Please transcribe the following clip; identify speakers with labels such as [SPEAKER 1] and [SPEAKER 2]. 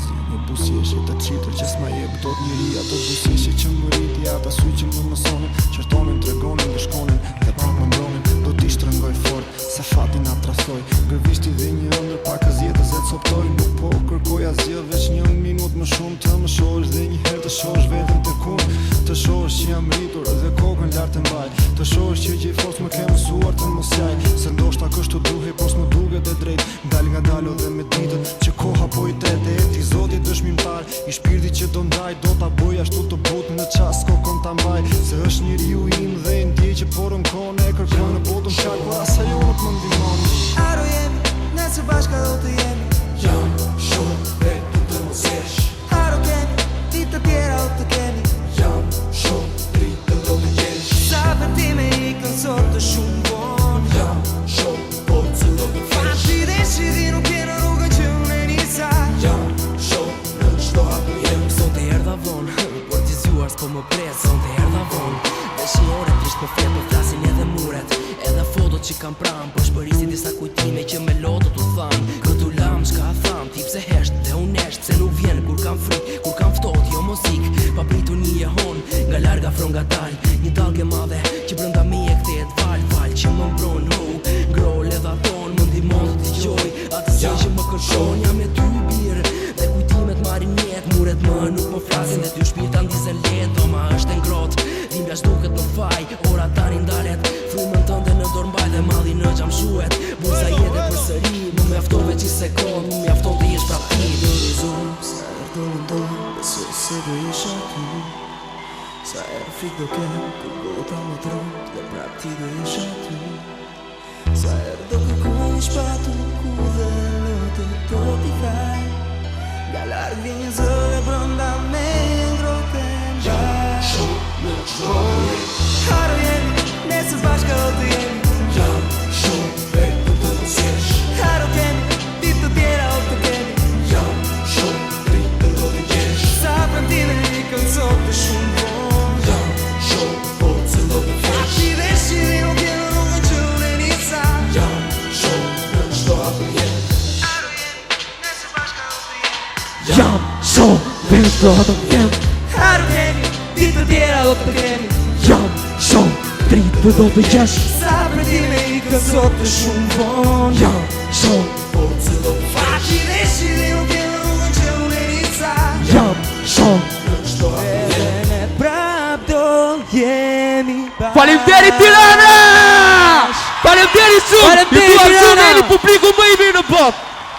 [SPEAKER 1] zi, një busjeshe të qitër që s'ma jep dot njëri. Ato busjeshe që më rriti, ata sy që më mësonin, qërtonin, tregonin, dëshkonin dhe pak më mbronin. Do t'i shtrëngoj fort, se fatin na trasoj, gërvishti dhe një ëndër pak as jetës e coptoj. Nuk po kërkoj asgjë, veç një minut më shumë të më shohësh dhe një herë të shohësh veten të kun, të shohësh që jam rritur dhe kokën lart e mbaj, të shohësh që gjej forcë më ke mësuar të mos jaj, se ndoshta kështu duhej, por s'më duket e drejt. Dal nga dalo dhe me ditën që koha po i tete, ti Zoti dëshmimtar i shpirtit që do ndaj, do ta boj ashtu të butë në çast kokën ta mbaj, se është njeriu im dhe e ndjej që porën kohën e kërkoj në botën çak, por as ajo nuk më ndihmon.
[SPEAKER 2] Aro jemi, nesër bashka do të jemi.
[SPEAKER 3] Jam shumë vetë të mos jesh.
[SPEAKER 2] Aro kemi, ditë të tjera do të kemi.
[SPEAKER 3] Jam shumë dritë do të jesh.
[SPEAKER 2] Sa vërtime ikën sot të shumë vonë.
[SPEAKER 3] Jam shumë forcë do të fesh.
[SPEAKER 2] Ti dhe shidi nuk je në rrugën që unë e nisa.
[SPEAKER 3] Jam shumë në çdo hapë jem.
[SPEAKER 4] Sonte erdha vonë, por t'i zjuar s'po më pret. Sonte erdha vonë, dhe shi ore t'isht po flet, po flasin edhe muret, edhe fotot që kam pram, po shpërisi disa kujtime që me loto t'u tham. Këtu lam shka tham, ti pse hesht dhe unë esht, se nuk vjen kur kam frik, kur kam ftot, jo mozik, pa pritu një jehon, nga larga fron nga dal, një dalge madhe që brënda mi e kthehet val, val që më mbron ho, grol edhe aton, më ndihmon të t'igjoj, atë se që më kërshon, jam e ty birë, dhe kujtimet marin mjet, muret më nuk më flasin, dhe ty shpirta ndisen let, do ma është e ngrot, dhimbja shduket në faj, ora tani ndalet, frymën tënde në dorë mbaj dhe malli në xham shuhet, bursa jete përsëri, më mjaftove që sekond, më mjafton të jesh prap ti.
[SPEAKER 2] Dorëzum, sa herë do mendoj, besoj se do isha ty. Sa herë frik do kem, kur bota më tron, dhe prap ti do isha ty. Sa herë do kërkoj një shpatur, ku dhe lotë do t'i thaj. Nga larg vjen një zë dhe brënda me ngroten.
[SPEAKER 3] Jam shumë në çdo hapë jem.
[SPEAKER 2] Aro jemi, nesër bashka do të jemi.
[SPEAKER 3] Jam shumë vetë të mos jesh.
[SPEAKER 2] Aro kemi, ditë të tjera do të kemi.
[SPEAKER 3] Jam shumë dritë do të jesh.
[SPEAKER 2] Sa prandime ikën sot të shumë vonë.
[SPEAKER 3] Jam shumë forcë do të fesh.
[SPEAKER 2] Ti dhe shidi nuk je në rrugën që unë e nisa.
[SPEAKER 3] Jam shumë në çdo hapë jem.
[SPEAKER 2] Aro jemi, nesër bashka do të jemi.
[SPEAKER 4] Jam shumë vetë do të jem,
[SPEAKER 2] Aro kemi, ditë të tjera do të kemi.
[SPEAKER 4] jam shumë dritë do të jesh,
[SPEAKER 2] Sa prandime ikën sot të shumë vonë.
[SPEAKER 4] jam shumë,
[SPEAKER 3] Forcë do të fesh.
[SPEAKER 2] Ti dhe shidi nuk je në rrugën që unë e nisa.
[SPEAKER 4] jam shumë.
[SPEAKER 3] Në çdo hapë jem.
[SPEAKER 2] Edhe ne prap do jemi bashkë.
[SPEAKER 4] Faleminderit Tirana! Faleminderit shumë!
[SPEAKER 2] Faleminderit,
[SPEAKER 4] Ju dua shumë
[SPEAKER 2] Tirana!
[SPEAKER 4] jeni publiku më i mirë në botë.